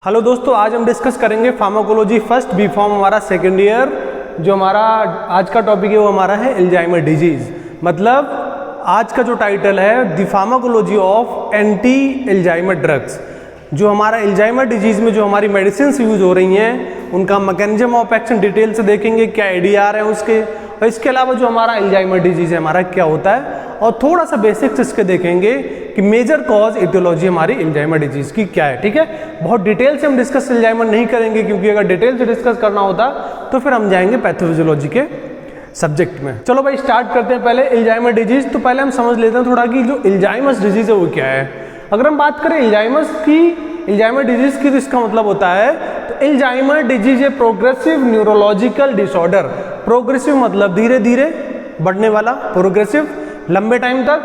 Hello दोस्तों, आज हम डिस्कस करेंगे फार्माकोलॉजी फर्स्ट बी फॉर्म हमारा सेकेंड ईयर। जो हमारा आज का टॉपिक है वो हमारा है अल्जाइमर डिजीज। मतलब आज का जो टाइटल है the pharmacology of anti Alzheimer drugs. जो हमारा अल्जाइमर डिजीज में जो हमारी मेडिसिन यूज हो रही हैं उनका मैकेनिज्म ऑफ एक्शन डिटेल से देखेंगे, क्या एडीआर है उसके, और इसके अलावा जो हमारा अल्जाइमर डिजीज है हमारा क्या होता है, और थोड़ा सा बेसिक्स इसके देखेंगे कि मेजर कॉज इटियोलॉजी हमारी अल्जाइमर डिजीज की क्या है। ठीक है, बहुत डिटेल से हम डिस्कस अल्जाइमर नहीं करेंगे क्योंकि अगर डिटेल से डिस्कस करना होता तो फिर हम जाएंगे पैथोफिजियोलॉजी के सब्जेक्ट में। चलो भाई स्टार्ट करते हैं पहले अल्जाइमर डिजीज। तो पहले हम समझ लेते हैं थोड़ा कि जो अल्जाइमर्स डिजीज है वो क्या है। अगर हम बात करें अल्जाइमर डिजीज की तो इसका मतलब होता है तो अल्जाइमर डिजीज है प्रोग्रेसिव न्यूरोलॉजिकल डिसऑर्डर। प्रोग्रेसिव मतलब धीरे धीरे बढ़ने वाला, प्रोग्रेसिव लंबे टाइम तक,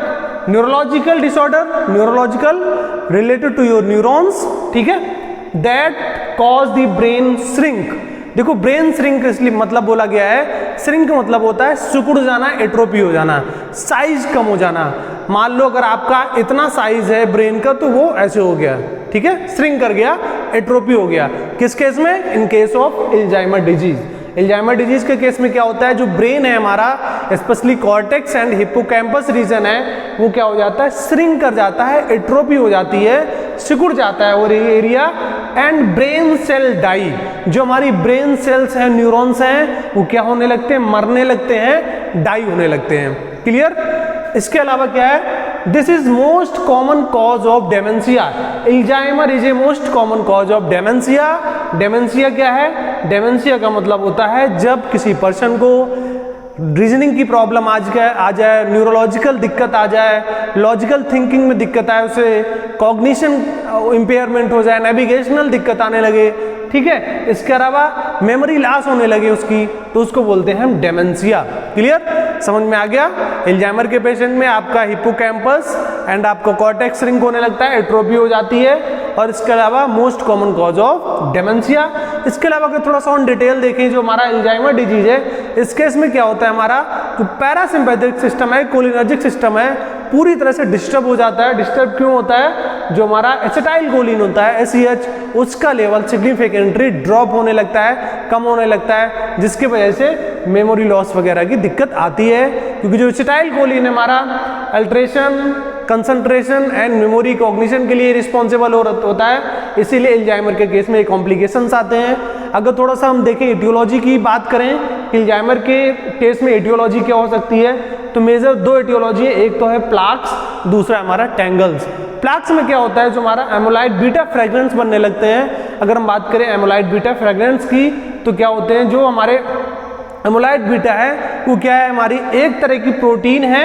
neurological disorder, neurological related to your neurons, ठीक है, that cause the brain shrink. देखो ब्रेन श्रिंक इसलिए मतलब बोला गया है, श्रिंक मतलब होता है सिकुड़ जाना, एट्रोपी हो जाना, साइज कम हो जाना। मान लो अगर आपका इतना साइज है ब्रेन का तो वो ऐसे हो गया, ठीक है, श्रिंक कर गया, एट्रोपी हो गया। किस केस में? In case of Alzheimer disease. Alzheimer disease के केस में क्या होता है, जो ब्रेन है हमारा specially cortex and hippocampus region है वो क्या हो जाता है, श्रिंक कर जाता है, एट्रोपी हो जाती है, सिकुड़ जाता है वो area, and brain cell die. जो हमारी ब्रेन सेल्स हैं, न्यूरॉन्स हैं, वो क्या होने लगते हैं, मरने लगते हैं, डाई होने लगते हैं। क्लियर? इसके अलावा क्या है, this is most common cause of dementia. Alzheimer is a most common cause of dementia. Dementia क्या है? डेमेंशिया का मतलब होता है जब किसी पर्सन को रीजनिंग की प्रॉब्लम आ जाए, न्यूरोलॉजिकल दिक्कत आ जाए, लॉजिकल थिंकिंग में दिक्कत आए, उसे कॉग्निशन इम्पेयरमेंट हो जाए, नेविगेशनल दिक्कत आने लगे, ठीक है, इसके अलावा मेमोरी लॉस होने लगे उसकी, तो उसको बोलते हैं हम डेमेंशिया। क्लियर? समझ में आ गया? अल्जाइमर के पेशेंट में आपका हिप्पोकैम्पस एंड आपका कॉर्टेक्स श्रिंक होने लगता है, एट्रोपी हो जाती है, और इसके अलावा most common cause of dementia. इसके अलावा अगर थोड़ा सा ऑन डिटेल देखें जो हमारा अल्जाइमर डिजीज है, इस केस में क्या होता है, हमारा जो पैरासिम्पैथिक सिस्टम है, कोलिनर्जिक सिस्टम है, पूरी तरह से डिस्टर्ब हो जाता है। डिस्टर्ब क्यों होता है? जो हमारा एसिटाइल कोलिन होता है, एसीएच, उसका लेवल सिग्निफिकेंटली ड्रॉप होने लगता है, कम होने लगता है, जिसकी वजह से मेमोरी लॉस वगैरह की दिक्कत आती है। क्योंकि जो एसिटाइल कोलिन है हमारा alteration, concentration and memory cognition के लिए रिस्पॉन्सिबल होता है, इसीलिए अल्जाइमर के केस में ये कॉम्प्लिकेशंस आते हैं। अगर थोड़ा सा हम देखें एटियोलॉजी की बात करें कि अल्जाइमर के केस में एटियोलॉजी क्या हो सकती है, तो मेजर दो एटियोलॉजी है, एक तो है प्लाक्स, दूसरा हमारा टैंगल्स। प्लाक्स में क्या होता है, जो हमारा एमोलाइड बीटा फ्रेगमेंट्स बनने लगते हैं। अगर हम बात करें एमोलाइड बीटा फ्रेगमेंट्स की तो क्या होते हैं, जो हमारे एमोलाइड बीटा है वो क्या है, हमारी एक तरह की प्रोटीन है।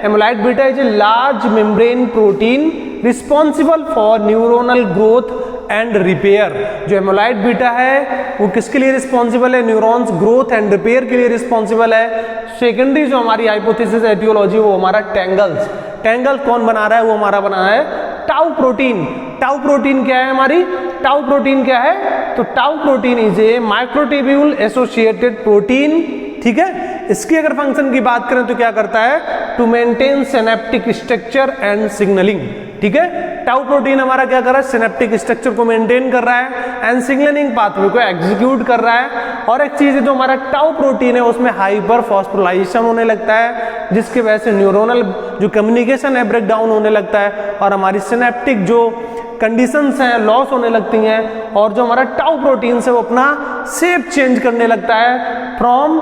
Amyloid beta is a large membrane protein responsible for neuronal growth and repair. जो एमोलाइड बीटा है वो किसके लिए रिस्पॉन्सिबल है, न्यूरॉन्स ग्रोथ एंड रिपेयर के लिए रिस्पॉन्सिबल है। सेकेंडरी जो हमारी हाइपोथेसिस एटियोलॉजी वो हमारा टैंगल्स। टैंगल कौन बना रहा है, वो हमारा बना है टाउ प्रोटीन। टाउ प्रोटीन क्या है हमारी, टाउ प्रोटीन क्या है, तो tau protein is a microtubule associated protein, ठीक है। इसकी अगर फंक्शन की बात करें तो क्या करता है, to maintain synaptic structure and signalling, ठीक है। टाउ प्रोटीन हमारा क्या कर रहा है, सिनेप्टिक स्ट्रक्चर को मेंटेन कर रहा है एंड सिग्नलिंग पाथवे को एग्जीक्यूट कर रहा है। और एक चीज है जो हमारा टाउ प्रोटीन है उसमें हाइपर फॉस्फोराइलेशन होने लगता है, जिसकी वजह से न्यूरोनल जो कम्युनिकेशन है ब्रेक डाउन होने लगता है, और हमारी सिनेप्टिक जो कंडीशंस हैं लॉस होने लगती हैं, और जो हमारा टाउ प्रोटीन है वो अपना शेप चेंज करने लगता है। फ्रॉम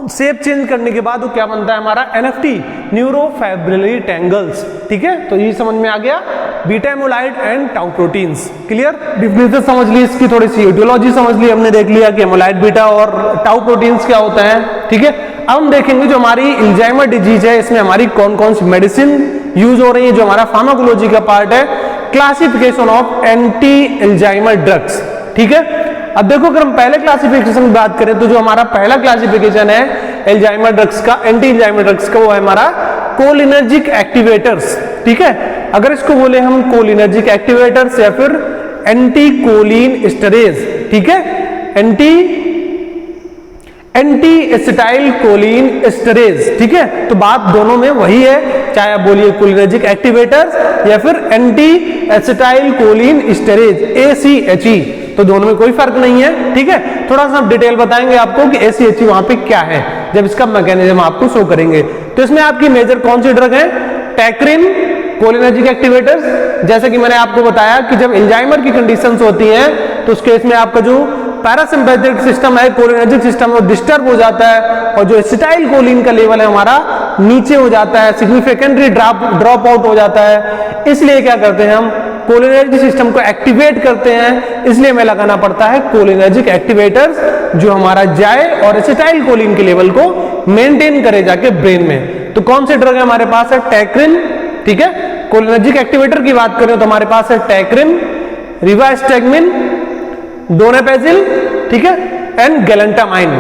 शेप चेंज करने के बाद वो क्या बनता है हमारा, एनएफटी, न्यूरोफाइब्रिलरी टैंगल्स, ठीक है। तो ये समझ में आ गया, beta amyloid and tau proteins. Clear? Differences समझ ली, इसकी थोड़ी सी एटियोलॉजी समझ ली, हमने देख लिया कि एमोलाइड बीटा और टाउ प्रोटीन्स क्या होता है, ठीक है। अब हम देखेंगे जो हमारी अल्जाइमर डिजीज है इसमें हमारी कौन कौन सी मेडिसिन यूज हो रही है, जो हमारा फार्माकोलॉजी का पार्ट है, classification of anti Alzheimer drugs, ठीक है। अब देखो अगर हम पहले क्लासिफिकेशन की बात करें तो जो हमारा पहला क्लासिफिकेशन है अल्जाइमर ड्रग्स का, एंटी अल्जाइमर ड्रग्स का, वो है हमारा कोलिनर्जिक एक्टिवेटर्स, ठीक है। अगर इसको बोले हम कोलिनर्जिक एक्टिवेटर्स या फिर एंटी कोलिन स्टेरेज, ठीक है, एंटी एसिटाइल कोलिन स्टेरेज, ठीक है। तो बात दोनों में वही है, चाहे आप बोलिए कोलिनर्जिक एक्टिवेटर्स या फिर एंटी एसिटाइल कोलिन स्टेरेज, ACHE। तो दोनों में कोई फर्क नहीं है, ठीक है। थोड़ा सा डिटेल बताएंगे आपको कि ACHE वहां पे क्या है जब इसका मैकेनिज्म आपको शो करेंगे। तो इसमें आपकी मेजर कौन सी ड्रग है? टैक्रिन, कोलिनर्जिक एक्टिवेटर्स। जैसे कि मैंने आपको बताया कि जब एल्जाइमर की कंडीशंस होती हैं तो उस केस में आपका जो पैरासिम्पैथिक सिस्टम है, कोलिनर्जिक सिस्टम, वो डिस्टर्ब हो जाता है और जो एसिटाइल कोलिन का लेवल है हमारा नीचे हो जाता है, सिग्निफिकेंटली ड्रॉप आउट हो जाता है। इसलिए क्या करते हैं हम? कोलिनर्जिक सिस्टम को एक्टिवेट करते हैं, इसलिए हमें लगाना पड़ता है कोलिनर्जिक एक्टिवेटर्स जो हमारा जाए और एसिटाइल कोलिन के लेवल को मेंटेन करे जाके ब्रेन में। तो कौन से ड्रग है हमारे पास? है टैक्रिन, ठीक है। कोलिनर्जिक एक्टिवेटर की बात करें तो हमारे पास है टैक्रिन, रिवास्टैग्मिन, डोनापेजिल, ठीक है, and galantamine.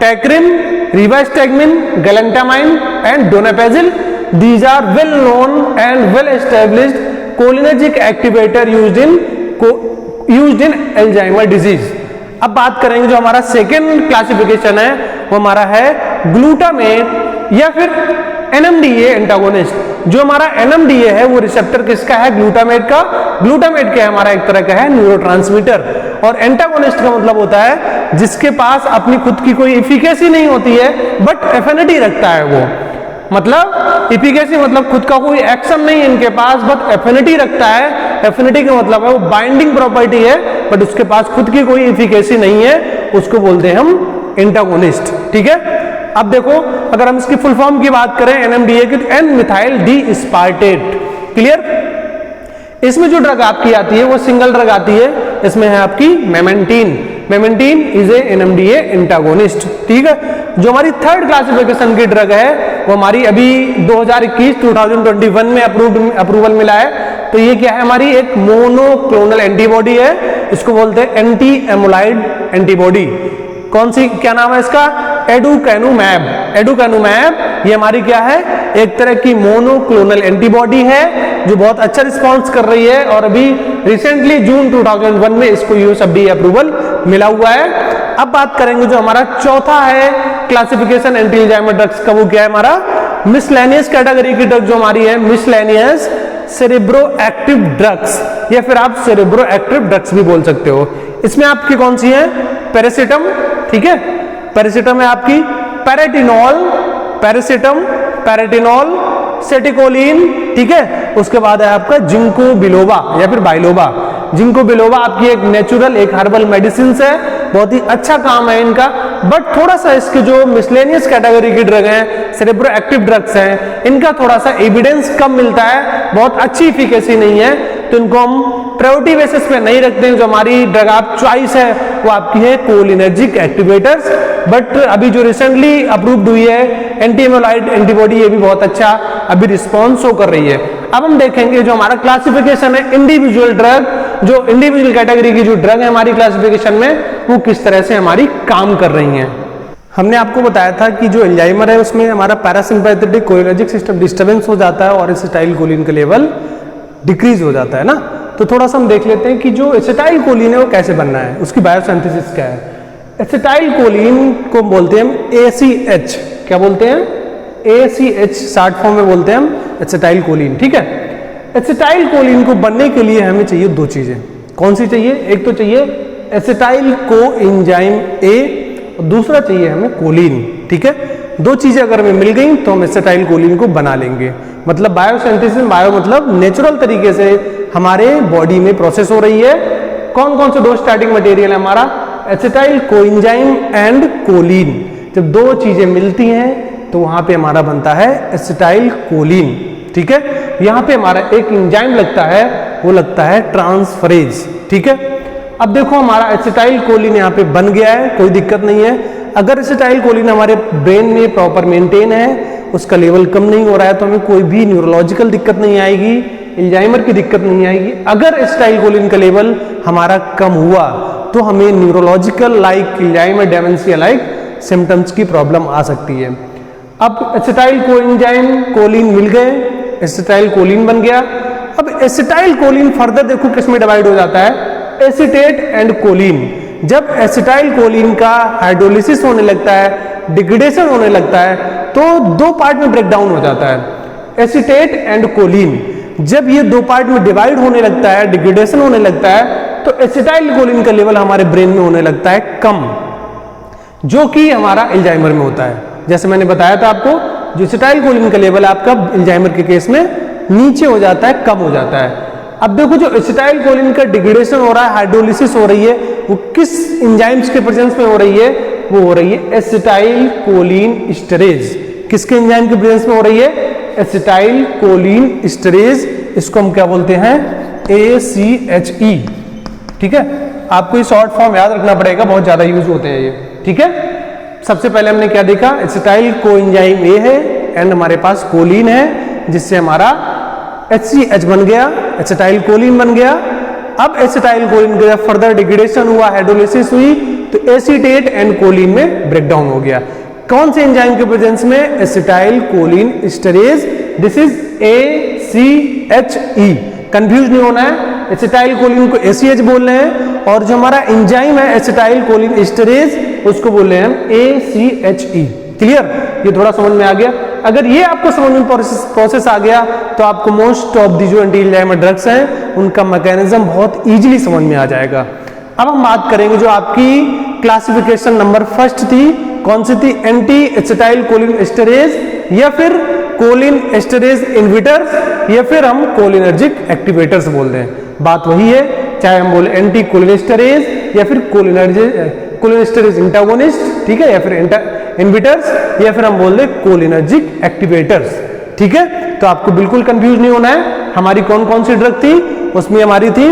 Tacrine, rivastigmine, galantamine and donepezil, these are well known and well established cholinergic activator used in Alzheimer disease। अब बात करेंगे जो हमारा सेकेंड क्लासिफिकेशन है वो हमारा है ग्लूटामेट या फिर NMDA एंटागोनिस्ट। जो हमारा NMDA है वो रिसेप्टर किसका है? ग्लूटामेट का। ग्लूटामेट क्या है? हमारा एक तरह का है न्यूरोट्रांसमीटर। और एंटागोनिस्ट का मतलब होता है जिसके पास अपनी खुद की कोई एफिकेसी नहीं होती है बट एफिनिटी रखता है वो। मतलब एफिकेसी मतलब खुद का कोई एक्शन नहीं है इनके पास बट एफिनिटी रखता है। एफिनिटी का मतलब है वो बाइंडिंग प्रॉपर्टी है बट उसके पास खुद की कोई एफिकेसी नहीं है, उसको बोलते हैं हम एंटागोनिस्ट, ठीक है। अब देखो अगर हम इसकी फुल फॉर्म की बात करें NMDA की, तो एन मिथाइल डी स्पार्टेट, क्लियर। इसमें जो ड्रग आपकी आती है वो सिंगल ड्रग आती है, इसमें है आपकी मेमेंटीन। Memantine is a NMDA antagonist, ठीक है। जो हमारी थर्ड क्लासिफिकेशन की ड्रग है वो हमारी अभी 2021 में अप्रूवल मिला है। तो ये क्या है? हमारी एक मोनोक्लोनल एंटीबॉडी है, इसको बोलते हैं एंटी एमोलाइड एंटीबॉडी। कौन सी, क्या नाम है इसका? एडुकैनुमैब। एडुकैनुमैब ये हमारी क्या है? एक तरह की मोनोक्लोनल एंटीबॉडी है जो बहुत अच्छा रिस्पांस कर रही है और अभी रिसेंटली जून 2001 में इसको यूएसएफडीए अप्रूवल मिला हुआ है। अब बात करेंगे जो हमारा चौथा है क्लासिफिकेशन एंटी एल्जाइमर ड्रग्स का, वो क्या है हमारा? मिसलेनियस कैटेगरी की ड्रग जो हमारी है, मिसलेनियस सेरेब्रो एक्टिव ड्रग्स या फिर आप सेरेब्रो एक्टिव ड्रग्स भी बोल सकते हो। इसमें आपकी कौन सी है? पैरासिटम, ठीक है। पैरासिटम है आपकी पैराटिनॉल, पैरासिटम, पैराटिनॉल, सेटिकोलिन, ठीक है। उसके बाद है आपका जिंको बिलोबा या फिर बाइलोबा। जिंको बिलोबा आपकी एक नेचुरल, एक हर्बल मेडिसिन है, बहुत ही अच्छा काम है इनका। बट थोड़ा सा इसके जो मिसलेनियस कैटेगरी की ड्रग हैं, सेरेब्रो एक्टिव ड्रग्स हैं, इनका थोड़ा सा एविडेंस कम मिलता है, बहुत अच्छी इफिकेसी नहीं है, तो इनको हम प्रायोरिटी बेसिस पे नहीं रखते हैं। जो हमारी ड्रग आप चॉइस है वो आपकी है कोलिनर्जिक एक्टिवेटर्स। बट अभी जो रिसेंटली अप्रूव्ड हुई है एंटी एमोलाइड एंटीबॉडी, ये भी बहुत अच्छा अभी रिस्पॉन्स शो कर रही है। अब हम देखेंगे जो हमारा क्लासिफिकेशन है इंडिविजुअल ड्रग, जो इंडिविजुअल कैटेगरी की जो ड्रग है हमारी क्लासिफिकेशन में, वो किस तरह से हमारी काम कर रही हैं। हमने आपको बताया था कि जो एल्जाइमर है उसमें हमारा पैरासिम्पैथेटिक कोलिनर्जिक सिस्टम डिस्टर्बेंस हो जाता है और एसिटाइल कोलिन का लेवल डिक्रीज हो जाता है ना। तो थोड़ा सा हम देख लेते हैं कि जो एसिटाइल कोलिन है वो कैसे बनना है, उसकी बायोसिंथेसिस क्या है। एसिटाइल कोलिन को बोलते हैं हम ACH, क्या बोलते हैं? ACH शॉर्ट फॉर्म में बोलते हैं हम एसिटाइल कोलिन, ठीक है। एसिटाइल कोलिन को बनने के लिए हमें चाहिए दो चीजें। कौन सी चाहिए? एक तो चाहिए एसिटाइल कोएंजाइम A और दूसरा चाहिए हमें कोलिन, ठीक है। दो चीजें अगर हमें मिल गई तो हम एसिटाइल कोलिन को बना लेंगे। मतलब बायोसिंथेसिस, बायो मतलब नेचुरल तरीके से हमारे बॉडी में प्रोसेस हो रही है। कौन कौन से दो स्टार्टिंग मटेरियल है हमारा? Acetyl coenzyme and choline. जब दो चीजें मिलती हैं तो वहां पे हमारा बनता है एसिटाइल कोलिन, ठीक है। यहाँ पे हमारा एक एंजाइम लगता है, वो लगता है ट्रांसफरेज, ठीक है। अब देखो हमारा एसिटाइल कोलिन यहाँ पे बन गया है, कोई दिक्कत नहीं है। अगर एसिटाइल कोलिन हमारे ब्रेन में प्रॉपर मेंटेन है, उसका लेवल कम नहीं हो रहा है, तो हमें कोई भी न्यूरोलॉजिकल दिक्कत नहीं आएगी, एल्जाइमर की दिक्कत नहीं आएगी। अगर एसिटाइल कोलिन का लेवल हमारा कम हुआ तो हमें neurological like Alzheimer dementia like symptoms की प्रॉब्लम आ सकती है। अब एसिटाइल कोएंजाइम कोलिन मिल गए, एसिटाइल कोलिन बन गया। अब एसिटाइल कोलिन फर्दर देखो किस में डिवाइड हो जाता है? Acetate and choline. जब एसिटाइल कोलिन का हाइड्रोलिसिस होने लगता है, डिग्रेडेशन होने लगता है, तो दो पार्ट में ब्रेक डाउन हो जाता है, एसीटेट एंड कोलिन। जब ये दो पार्ट में डिवाइड होने लगता है, डिग्रेडेशन होने लगता है, तो एसिटाइल कोलिन का लेवल हमारे ब्रेन में होने लगता है कम, जो कि हमारा अल्जाइमर में होता है। जैसे मैंने बताया था आपको, जो एसिटाइल कोलिन का लेवल आपका अल्जाइमर के केस में नीचे हो जाता है, कम हो जाता है। अब देखो, जो एसिटाइल कोलिन का डिग्रेडेशन हो रहा है, हाइड्रोलिसिस हो रही है, वो किस एंजाइम्स के प्रेजेंस में हो रही है? वो हो रही है एसिटाइल कोलिन एस्टरेज। किसके एंजाइम के प्रेजेंस में हो रही है? Acetyl choline esterase. इसको हम क्या बोलते हैं? ACHE। ठीक है, आपको ये शॉर्ट फॉर्म याद रखना पड़ेगा, बहुत ज्यादा यूज होते हैं ये। ठीक है, सबसे पहले हमने क्या देखा? एसिटाइल कोएंजाइम ए है एंड हमारे पास कोलिन है, जिससे हमारा HCH बन गया, एसिटाइल कोलिन बन गया। अब एसिटाइल कोलिन का फर्दर डिग्रेडेशन हुआ, हाइड्रोलिसिस हुई, तो एसीटेट एंड कोलिन में ब्रेकडाउन हो गया। कौन से एंजाइम के प्रेजेंस में? Acetyl choline esterase. This is ACHE। Confuse नहीं होना है, एसिटाइल कोलिन को ACH बोल रहे हैं और जो हमारा एंजाइम है एसिटाइल कोलिन एस्टरेज, उसको बोल रहे हैं हम ACHE। क्लियर? ये थोड़ा समझ में आ गया। अगर ये आपको समझ में प्रोसेस आ गया तो आपको मोस्ट ऑफ दी जो एंटी एल्जाइमर ड्रग्स हैं उनका मैकेनिज्म बहुत इजीली समझ में आ जाएगा। अब हम बात करेंगे जो आपकी क्लासिफिकेशन नंबर फर्स्ट थी, कौन सी थी? एंटी एसिटाइल कोलिन एस्टरेज, या फिर कोलिन एस्टरेज इनहिबिटर्स, या फिर हम कोलिनर्जिक एक्टिवेटर्स बोलते हैं। बात वही है, चाहे हम बोले एंटी कोलिनेस्टरेज या फिर कोलिनेस्टरेज इंटागोनिस्ट, ठीक है, या फिर इनहिबिटर्स, या फिर हम बोल दे कोलिनर्जिक एक्टिवेटर्स। ठीक है, तो आपको बिल्कुल कंफ्यूज नहीं होना है। हमारी कौन कौन सी ड्रग थी? उसमें हमारी थी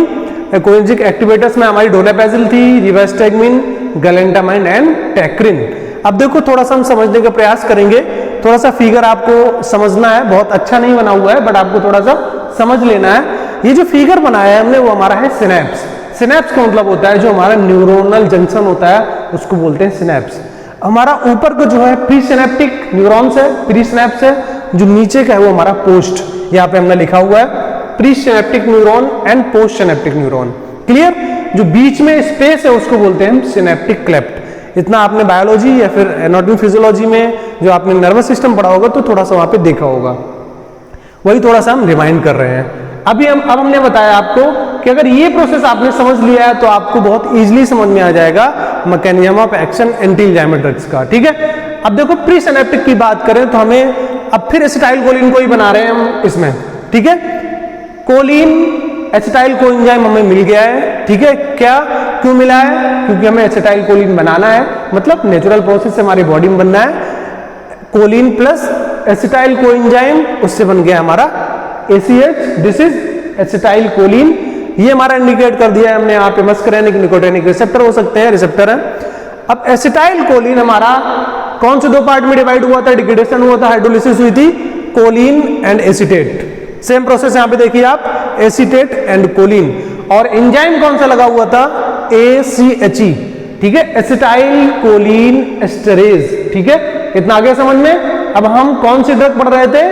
कोलिनर्जिक एक्टिवेटर्स में हमारी डोनापेजिल थी, रिवास्टैग्मिन, गैलेंटामाइन एंड टैक्रिन। अब देखो, थोड़ा सा हम समझने का प्रयास करेंगे। थोड़ा सा फिगर आपको समझना है, बहुत अच्छा नहीं बना हुआ है, बट आपको थोड़ा सा समझ लेना है। ये जो फिगर बनाया है हमने, वो हमारा है सिनेप्स। सिनेप्स का मतलब होता है जो हमारा न्यूरोनल जंक्शन होता है, उसको बोलते हैं सिनेप्स। हमारा ऊपर का जो है प्री सिनेप्टिक न्यूरॉन्स है, प्री सिनेप्स है। जो नीचे का है वो हमारा पोस्ट, यहाँ पे हमने लिखा हुआ है pre synaptic neuron and post synaptic neuron. Clear? जो बीच में स्पेस है उसको बोलते हैं हम सिनेप्टिक क्लेफ्ट। इतना आपने बायोलॉजी या फिर एनाटॉमी फिजियोलॉजी में जो आपने नर्वस सिस्टम पढ़ा होगा तो थोड़ा सा वहां पे देखा होगा, वही थोड़ा सा हम रिमाइंड कर रहे हैं। अब हमने बताया आपको कि अगर ये प्रोसेस आपने समझ लिया है तो आपको बहुत इजीली समझ में आ जाएगा mechanism of action anti Alzheimer drugs का। ठीक है, अब देखो प्री सिनेप्टिक की बात करें तो हमें अब फिर एसिटाइल कोलिन को ही बना रहे हैं हम इसमें। ठीक है, कोलिन एसिटाइल कोएंजाइम हमें मिल गया है। ठीक है, क्या क्यों मिला है? क्योंकि हमें एसिटाइल कोलिन बनाना है, मतलब नेचुरल प्रोसेस से हमारी बॉडी में बनना है। कोलिन प्लस एसिटाइल कोएंजाइम, उससे बन गया हमारा ACH। This is acetyl choline. ये हमारा इंडिकेट कर दिया है हमने यहाँ पे मस्करेनिक निकोटिनिक रिसेप्टर हो सकते हैं, रिसेप्टर है। अब एसिटाइल कोलिन हमारा कौन से दो पार्ट में डिवाइड हुआ था, डिग्रेडेशन हुआ था, हाइड्रोलिसिस हुई थी, Colin and acetate. Same process यहाँ पे देखिए आप, एसीटेट एंड कोलिन। और एंजाइम कौन सा लगा हुआ था? ACHE। ठीक है, एसिटाइल कोलिन एस्टरेज। ठीक है, इतना आगे समझ में। अब हम कौन सी ड्रग पढ़ रहे थे?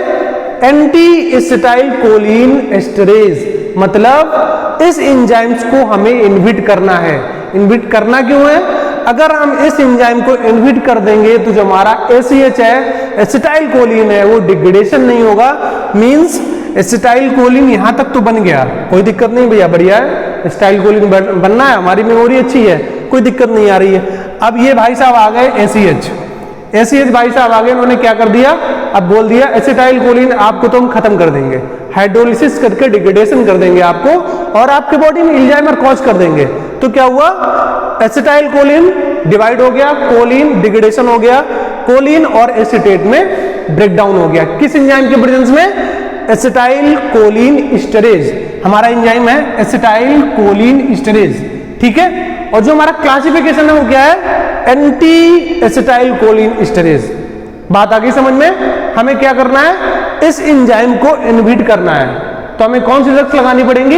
Anti acetyl choline esterase. मतलब इस एंजाइम्स को हमें इनहिबिट करना है। इनहिबिट करना क्यों है? अगर हम इस एंजाइम को इनहिबिट कर देंगे तो जो हमारा ACH है, एसिटाइल कोलिन है, वो डिग्रेडेशन नहीं होगा। मींस एसिटाइल कोलिन यहां तक तो बन गया, कोई दिक्कत नहीं भैया, बढ़िया है, एसिटाइल कोलिन बनना है, हमारी मेमोरी अच्छी है, कोई दिक्कत नहीं आ रही है। अब ये भाई साहब आ गए ACH भाई साहब आ गए, उन्होंने क्या कर दिया? अब बोल दिया एसिटाइल कोलिन आपको तो हम खत्म कर देंगे, हाइड्रोलिसिस करके डिग्रेडेशन कर देंगे आपको, और आपके बॉडी में एल्जाइमर कॉज कर देंगे। तो क्या हुआ? एसिटाइल कोलिन डिवाइड हो गया, कोलिन डिग्रेडेशन हो गया, कोलिन और एसीटेट में ब्रेकडाउन हो गया। किस एंजाइम के प्रेजेंस में? Acetyl choline esterase. हमारा एंजाइम है एसिटाइल कोलिन एस्टरेज। ठीक है, और जो हमारा क्लासिफिकेशन है वो क्या है? Anti acetyl choline esterase. बात आ गई समझ में? हमें क्या करना है? इस एंजाइम को इनहिबिट करना है, तो हमें कौन सी ड्रग्स लगानी पड़ेंगी?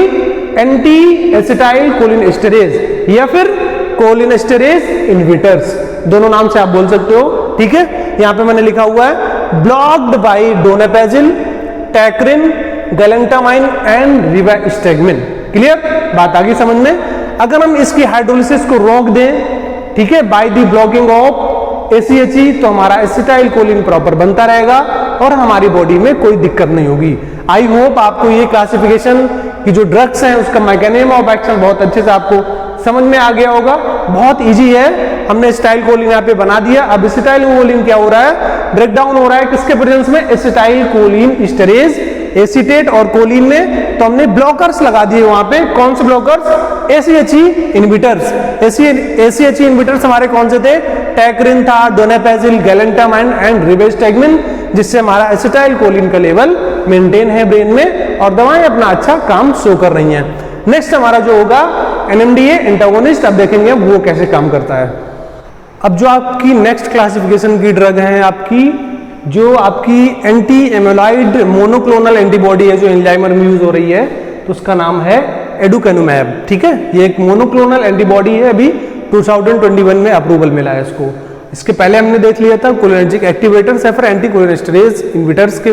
एंटी एसिटाइल कोलिन एस्टरेज या फिर कोलिन एस्टरेज इनहिबिटर्स, दोनों नाम से आप बोल सकते हो। ठीक है, यहां पे मैंने लिखा हुआ है blocked by donepezil, tacrine, galantamine and rivastigmine. Clear? बात आ गई समझ में? अगर हम इसकी हाइड्रोलिसिस को रोक दें, ठीक है, by the blocking of ACHE, तो हमारा एसिटाइल कोलिन प्रॉपर बनता रहेगा और हमारी बॉडी में कोई दिक्कत नहीं होगी। आई होप आपको ये क्लासिफिकेशन कि जो ड्रग्स हैं उसका मैकेनिज्म ऑफ एक्शन बहुत अच्छे से आपको समझ में आ गया होगा। बहुत इजी है, हमने एसिटाइल कोलिन यहाँ पे बना दिया। अब एसिटाइल कोलिन क्या हो रहा है, ब्रेकडाउन हो रहा है किसके प्रेजेंस में, एसिटाइल कोलिन एस्टरेज, एसीटेट और कोलिन में। तो हमने ब्लॉकर्स लगा दिए वहां पे। कौन से blockers, ACHE inhibitors. ACHE inhibitors हमारे कौन से थे, टैक्रिन था, डोनापेजिल, गैलेंटामाइन एंड रिवेस्टेगमिन, जिससे हमारा एसिटाइल कोलिन का लेवल मेंटेन है ब्रेन में और दवाएं अपना अच्छा काम शो कर रही हैं। नेक्स्ट हमारा जो होगा NMDA एंटागोनिस्ट। अब देखेंगे वो कैसे काम करता है। अब जो आपकी नेक्स्ट क्लासिफिकेशन की ड्रग है आपकी, जो आपकी एंटी एमोलाइड मोनोक्लोनल एंटीबॉडी है जो एल्जाइमर में यूज हो रही है, तो उसका नाम है एडुकैनुमैब। ठीक है, ये एक मोनोक्लोनल एंटीबॉडी है, अभी 2021 में अप्रूवल मिला है इसको। इसके पहले हमने देख लिया था कोलिनर्जिक एक्टिवेटर्स या फिर एंटीकोलिनेस्टरेज इनहिबिटर्स के,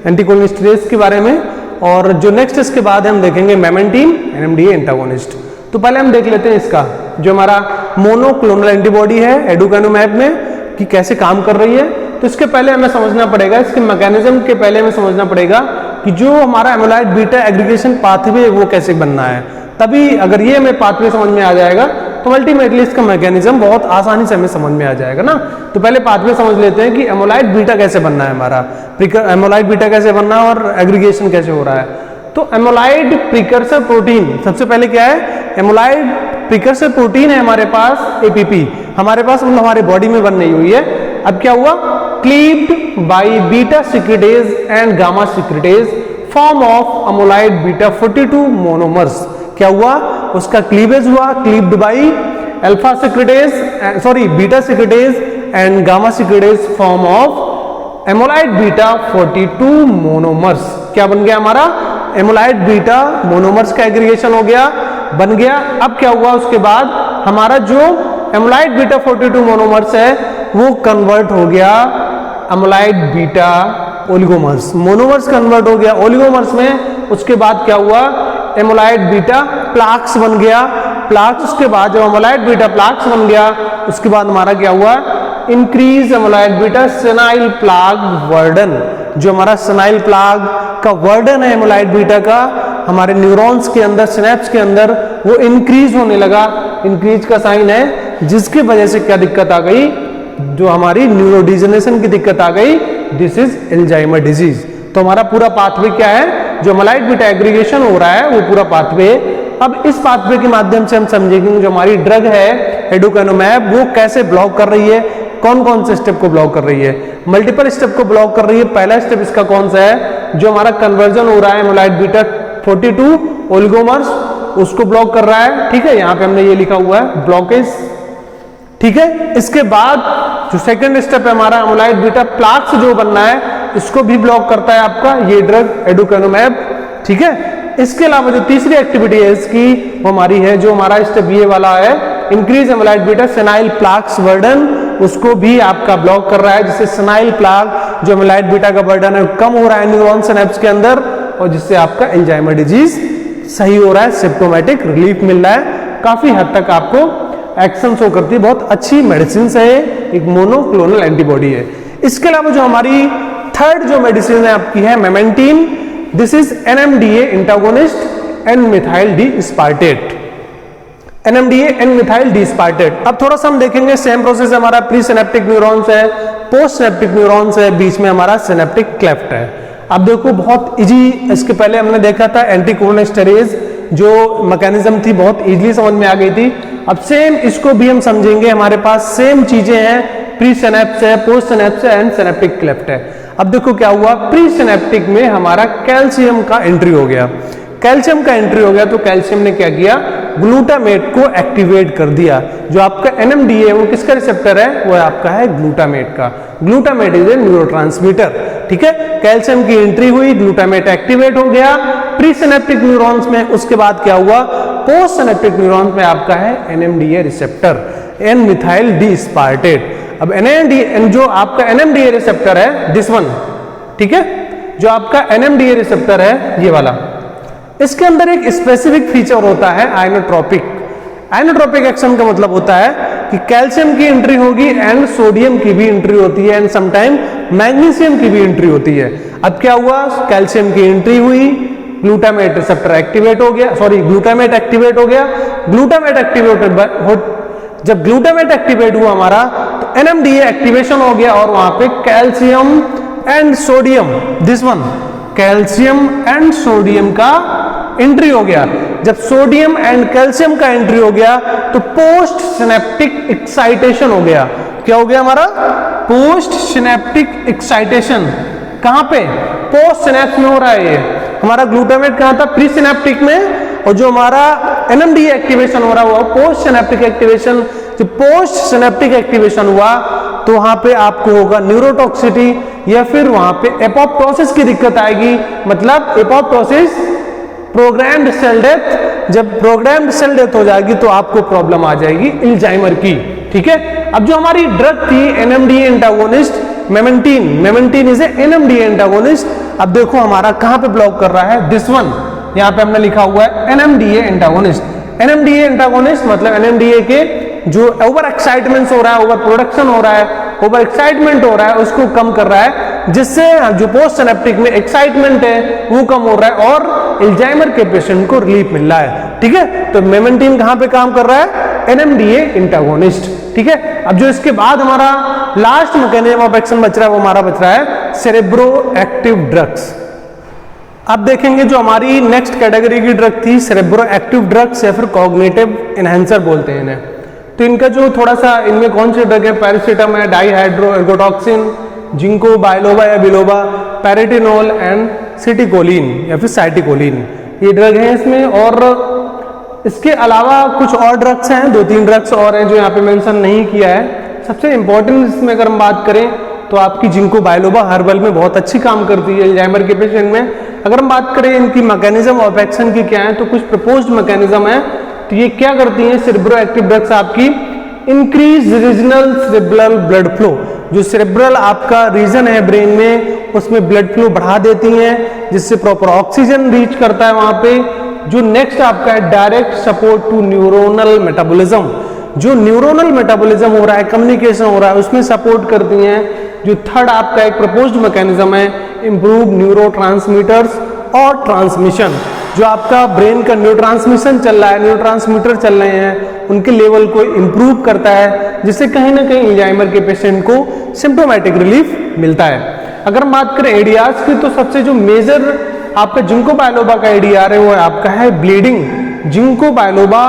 एंटीकोलिनेस्टरेज के बारे में। और जो नेक्स्ट इसके बाद हम देखेंगे मेमेंटीन NMDA एंटागोनिस्ट। तो पहले हम देख लेते हैं इसका जो हमारा मोनोक्लोनल एंटीबॉडी है एडुकैनुमैब में कि कैसे काम कर रही है। तो इसके पहले हमें समझना पड़ेगा, इसके मैकेनिज्म के पहले हमें समझना पड़ेगा कि जो हमारा एमोलाइड बीटा एग्रीगेशन पाथवे वो कैसे बनना है। तभी अगर ये हमें पाथवे समझ में आ जाएगा तो अल्टीमेटली इसका मैकेनिज्म बहुत आसानी से हमें समझ में आ जाएगा ना। तो पहले पाथवे समझ लेते हैं कि एमोलाइड बीटा कैसे बनना है हमारा, एमोलाइड बीटा कैसे बनना है और एग्रीगेशन कैसे हो रहा है। तो एमोलाइड प्रिकर्सर प्रोटीन, सबसे पहले क्या है, एमोलाइड प्रिकर्सर प्रोटीन है हमारे पास APP, हमारे पास मतलब हमारे बॉडी में बन रही हुई है। अब क्या हुआ, cleaved by beta secretase and gamma secretase form of amyloid beta 42 monomers. क्या हुआ, उसका क्लीवेज हुआ, cleaved by alpha secretase, sorry beta secretase and gamma secretase form of amyloid beta 42 monomers. क्या बन गया हमारा, एमोलाइड बीटा मोनोमर्स का aggregation हो गया, बन गया। अब क्या हुआ, उसके बाद हमारा जो एमोलाइड बीटा 42 मोनोमर्स है वो कन्वर्ट हो गया एमोलाइड बीटा ओलिगोमर्स, मोनोमर्स कन्वर्ट हो गया ओलिगोमर्स में। उसके बाद क्या हुआ, एमोलाइड बीटा प्लाक्स बन गया, प्लाक्स। उसके बाद जब एमोलाइड बीटा प्लाक्स बन गया उसके बाद हमारा क्या हुआ, increase amyloid beta senile plog वर्डन। जो हमारा सेनाइल प्लाग का वर्डन है एमोलाइड बीटा का हमारे न्यूरॉन्स के अंदर, सिनेप्स के अंदर, वो इंक्रीज होने लगा। इंक्रीज का साइन है, जिसकी वजह से क्या दिक्कत आ गई, जो हमारी न्यूरोडिजेनेशन की दिक्कत आ गई, दिस इज एल्जाइमर डिजीज। तो हमारा पूरा पाथवे क्या है, जो एमोलाइड बीटा एग्रीगेशन हो रहा है वो पूरा पाथवे। अब इस पाथवे के माध्यम से हम समझेंगे जो हमारी ड्रग है एडुकैनुमैब वो कैसे ब्लॉक कर रही है, कौन कौन से स्टेप को ब्लॉक कर रही है, मल्टीपल स्टेप को ब्लॉक कर रही है। पहला स्टेप इसका कौन सा है, जो हमारा कन्वर्जन हो रहा है एमोलाइड बीटा 42 ओलिगोमर्स, उसको ब्लॉक कर रहा है। ठीक है, यहाँ पे हमने ये लिखा हुआ है ब्लॉकेज। ठीक है, इसके बाद जो सेकंड स्टेप है हमारा एमोलाइड बीटा प्लाक्स जो बनना है, इसको भी ब्लॉक करता है आपका ये ड्रग एडुकैनुमैब। ठीक है, इसके अलावा जो तीसरी एक्टिविटी है इसकी वो हमारी है, जो हमारा स्टेप ये वाला है, increase amyloid beta senile plaques burden, उसको भी आपका ब्लॉक कर रहा है, जिससे सेनाइल प्लाक जो एमोलाइड बीटा का बर्डन है कम हो रहा है न्यूरॉन सिनेप्स के अंदर, और जिससे आपका एल्जाइमर डिजीज सही हो रहा है, सिम्प्टोमेटिक रिलीफ मिल रहा है, काफी हद तक आपको एक्शन शो करती है। बहुत अच्छी मेडिसिन है, एक मोनोक्लोनल एंटीबॉडी है। इसके अलावा जो हमारी थर्ड जो मेडिसिन है आपकी है memantine, this is NMDA antagonist and methyl D aspartate, NMDA and methyl D aspartate. अब थोड़ा सा हम देखेंगे, सेम प्रोसेस हमारा प्री सिनेप्टिक न्यूरॉन्स है, पोस्ट सिनेप्टिक न्यूरॉन्स है, बीच में हमारा सिनेप्टिक क्लेफ्ट है। अब देखो बहुत इजी, इसके पहले हमने देखा था एंटीकोलिनेस्टेरेज जो मैकेनिज्म थी बहुत इजीली समझ में आ गई थी। अब सेम इसको भी हम समझेंगे, हमारे पास सेम चीजें हैं, प्री सिनेप्स है, पोस्ट सिनेप्स है एंड सिनेप्टिक क्लेफ्ट है। अब देखो क्या हुआ, प्री सिनेप्टिक में हमारा कैल्शियम का एंट्री हो गया, कैल्शियम का एंट्री हो गया तो कैल्शियम ने क्या किया, ग्लूटामेट को एक्टिवेट कर दिया। जो आपका NMDA वो किसका रिसेप्टर है, वो आपका है ग्लूटामेट का। Glutamate is a neurotransmitter. ठीक है, कैल्शियम की एंट्री हुई, ग्लूटामेट एक्टिवेट हो गया प्री सिनेप्टिक न्यूरॉन्स में। उसके बाद क्या हुआ, पोस्ट सिनेप्टिक न्यूरॉन्स में आपका है NMDA receptor, N methyl D aspartate. अब जो आपका NMDA रिसेप्टर है दिस वन, ठीक है, जो आपका NMDA रिसेप्टर है ये वाला, इसके अंदर एक स्पेसिफिक फीचर होता है आइनोट्रोपिक। आइनोट्रोपिक एक्शन का मतलब होता है कि कैल्शियम की एंट्री होगी एंड सोडियम की भी एंट्री होती है एंड समटाइम मैग्नीशियम की भी एंट्री होती है। अब क्या हुआ, कैल्शियम की एंट्री हुई, ग्लूटामेट रिसेप्टर एक्टिवेट हो गया, सॉरी ग्लूटामेट एक्टिवेट हो गया। ग्लूटामेट एक्टिवेट जब ग्लूटामेट एक्टिवेट हुआ हमारा तो NMDA एक्टिवेशन हो गया और वहां पे calcium and sodium, this one calcium and sodium का एंट्री हो गया। जब सोडियम एंड कैल्शियम का एंट्री हो गया तो पोस्ट सिनेप्टिक एक्साइटेशन हो गया। क्या हो गया हमारा? Post synaptic excitation. कहां पे? पोस्ट सिनेप्स में हो रहा है ये। हमारा ग्लूटामेट कहां था? प्री सिनेप्टिक में, और जो हमारा NMDA एक्टिवेशन हो रहा हुआ पोस्ट सिनेप्टिक एक्टिवेशन। जब पोस्ट सिनेप्टिक एक्टिवेशन हुआ तो वहां पे आपको होगा न्यूरोटॉक्सिटी या फिर वहां पे एपोप्टोसिस की दिक्कत आएगी। मतलब एपोप्टोसिस प्रोग्राम्ड सेल डेथ। जब प्रोग्राम्ड सेल डेथ हो जाएगी तो आपको प्रॉब्लम आ जाएगी अल्जाइमर की। ठीक है, अब जो हमारी ड्रग थी NMDA antagonist memantine, memantine is a NMDA antagonist. अब देखो हमारा कहां पे ब्लॉक कर रहा है? दिस वन, यहाँ पे हमने लिखा हुआ है NMDA एंटागोनिस्ट। NMDA एंटागोनिस्ट मतलब NMDA के जो ओवर एक्साइटमेंट हो रहा है, ओवर प्रोडक्शन हो रहा है, ओवर एक्साइटमेंट हो रहा है, उसको कम कर रहा है, जिससे जो पोस्ट सिनेप्टिक में एक्साइटमेंट है वो कम हो रहा है और अल्जाइमर के पेशेंट को रिलीफ मिल रहा है। ठीक है, तो मेमेंटीन कहां पे काम कर रहा है? NMDA antagonist. ठीक है, अब जो इसके बाद हमारा लास्ट मैकेनिज्म ऑफ एक्शन बच रहा है वो हमारा बच रहा है सेरेब्रो एक्टिव ड्रग्स। अब देखेंगे जो हमारी नेक्स्ट कैटेगरी की ड्रग थी सेरेब्रो एक्टिव ड्रग्स या फिर कॉग्निटिव एनहेंसर बोलते हैं इन्हें। तो इनका जो थोड़ा सा इनमें कौन सी ड्रग है? पैरासीटामोल है, डाईहाइड्रो एर्गोटॉक्सिन, जिंको बायलोबा या बिलोबा, पैराटिनोल एंड सिटिकोलिन या फिर साइटिकोलिन, ये ड्रग है इसमें। और इसके अलावा कुछ और ड्रग्स हैं, 2-3 ड्रग्स और हैं जो यहाँ पे मेंशन नहीं किया है। सबसे इंपॉर्टेंट इसमें अगर हम बात करें तो आपकी जिंको बायलोबा हर्बल में बहुत अच्छी काम करती है अल्जाइमर के पेशेंट में। अगर हम बात करें इनकी मैकेनिज्म ऑफ एक्शन की क्या है तो कुछ प्रपोज्ड मैकेनिज्म है। तो ये क्या करती हैं? सेरेब्रो एक्टिव ड्रग्स आपकी increase regional cerebral blood flow, जो सेरेब्रल आपका रीजन है ब्रेन में उसमें ब्लड फ्लो बढ़ा देती हैं, जिससे प्रॉपर ऑक्सीजन रीच करता है वहां पे। जो नेक्स्ट आपका है direct support to neuronal metabolism, जो न्यूरोनल मेटाबॉलिज्म हो रहा है, कम्युनिकेशन हो रहा है, उसमें सपोर्ट करती हैं। जो थर्ड आपका एक प्रपोज्ड मैकेनिज्म है इंप्रूव न्यूरोट्रांसमीटर्स और ट्रांसमिशन, जो आपका ब्रेन का न्यूरोट्रांसमिशन चल रहा है, न्यूरोट्रांसमीटर चल रहे हैं, उनके लेवल को इंप्रूव करता है, जिससे कहीं ना कहीं अल्जाइमर के पेशेंट को सिम्प्टोमेटिक रिलीफ मिलता है। अगर हम बात करें एडीआर्स की तो सबसे जो मेजर आपका जिंको बायलोबा का एडीआर है वो आपका है bleeding. Ginkgo biloba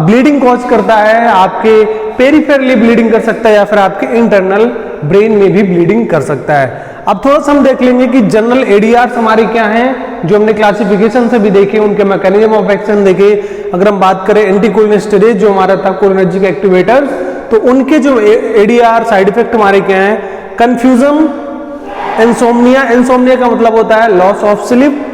bleeding cause करता है, आपके पेरिफेरली ब्लीडिंग कर सकता है या फिर आपके इंटरनल ब्रेन में भी ब्लीडिंग कर सकता है। अब थोड़ा सा हम देख लेंगे कि जनरल एडीआर्स हमारे क्या हैं, जो हमने क्लासिफिकेशन से भी देखे, उनके मैकेनिज्म ऑफ एक्शन देखे। अगर हम बात करें एंटीकोलिनेस्टेरेज जो हमारा था कोलिनर्जिक एक्टिवेटर्स, तो उनके जो एडीआर साइड इफेक्ट हमारे क्या हैं? कंफ्यूजन, इंसोम्निया, इंसोम्निया का मतलब होता है लॉस ऑफ स्लीप,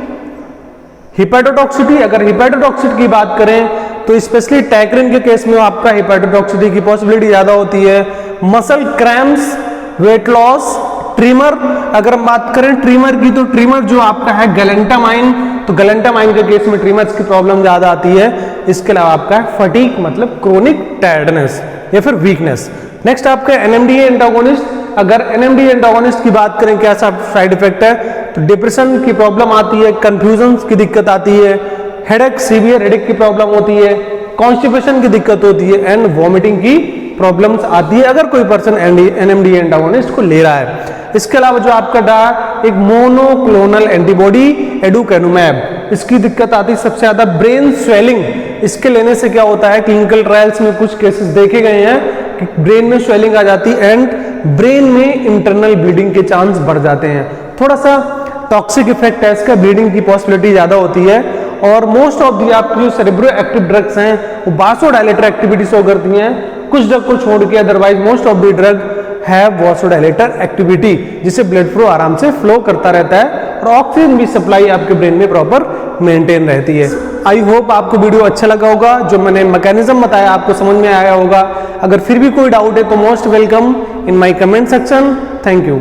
हिपैटोटॉक्सिटी। अगर हिपैटोटॉक्सिटी की बात करें तो स्पेशली टैक्रिन के केस में आपका हिपैटोटॉक्सिटी की पॉसिबिलिटी ज्यादा होती है। Muscle cramps, weight loss, trimmer. अगर हम बात करें ट्रिमर की तो ट्रिमर जो आपका है गैलेंटामाइन, तो गैलेंटामाइन के केस में ट्रिमर्स की प्रॉब्लम ज्यादा आती है। इसके अलावा आपका है फटीग मतलब क्रोनिक टायर्डनेस या फिर वीकनेस। नेक्स्ट आपका NMDA एंटागोनिस्ट। अगर NMDA एंटागोनिस्ट की बात करें क्या साइड इफेक्ट है तो डिप्रेशन की प्रॉब्लम आती है, कंफ्यूजन की दिक्कत आती है, हेडेक, सीवियर हेडेक की प्रॉब्लम होती है, कॉन्स्टिपेशन की दिक्कत होती है एंड वॉमिटिंग की प्रॉब्लम्स आती है अगर कोई पर्सन NMDA एंटागोनिस्ट को ले रहा है। इसके अलावा जो आपका एक मोनोक्लोनल एंटीबॉडी एडुकैनुमैब, इसकी दिक्कत आती है सबसे ज्यादा ब्रेन स्वेलिंग। इसके लेने से क्या होता है, क्लिनिकल ट्रायल्स में कुछ केसेस देखे गए हैं कि ब्रेन में स्वेलिंग आ जाती है एंड ब्रेन में इंटरनल ब्लीडिंग के चांस बढ़ जाते हैं। थोड़ा सा टॉक्सिक इफेक्ट है इसका, ब्लीडिंग की पॉसिबिलिटी ज्यादा होती है। और मोस्ट ऑफ दी आपकी जो सेरेब्रो एक्टिव ड्रग्स हैं वो वासोडायलेटर एक्टिविटी शो करती हैं, कुछ ड्रग को छोड़ के। Otherwise most of the drug है वासोडायलेटर एक्टिविटी, जिससे ब्लड फ्लो आराम से फ्लो करता रहता है और ऑक्सीजन भी सप्लाई आपके ब्रेन में प्रॉपर मेंटेन रहती है। आई होप आपको वीडियो अच्छा लगा होगा, जो मैंने मैकेनिज्म बताया आपको समझ में आया होगा। अगर फिर भी कोई डाउट है तो most welcome in my comment section. Thank you.